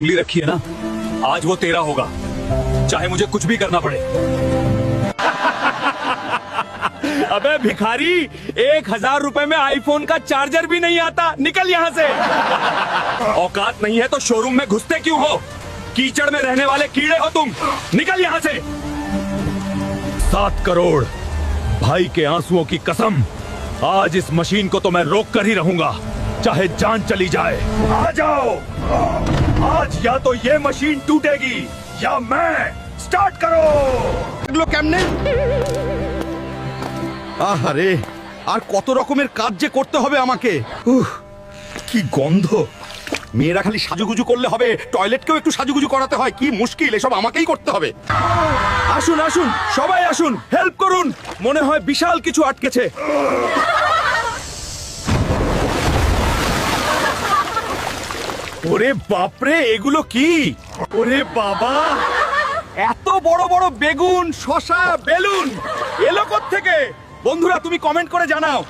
उंगली रखी है ना, आज वो तेरा होगा, चाहे मुझे कुछ भी करना पड़े। अबे भिखारी, 1,000 रुपए में आईफोन का चार्जर भी नहीं आता। निकल यहाँ से। औकात नहीं है तो शोरूम में घुसते क्यों हो? कीचड़ में रहने वाले कीड़े हो तुम। निकल यहाँ से। 7 करोड़ भाई के आंसुओं की कसम, आज इस मशीन को तो मैं रोक कर ही रहूंगा, चाहे जान चली जाए। आ जाओ, आज या तो ये मशीन टूटेगी या मैं। स्टार्ट करो। এগুলো কেমনে? আহারে, আর কত রকমের কাজ যে করতে হবে আমাকে। কি গন্ধ। মেয়েরা খালি সাজুগুজু করলে হবে, টয়লেটকেও একটু সাজুগুজু করাতে হয়। কি মুশকিল, এসব আমাকেই করতে হবে। আসুন আসুন, সবাই আসুন, হেল্প করুন। মনে হয় বিশাল কিছু আটকেছে। ওরে বাপরে, এগুলো কি? ওরে বাবা, এত বড় বড় বেগুন, শসা, বেলুন এলো কোত্থেকে? বন্ধুরা তুমি কমেন্ট করে জানাও।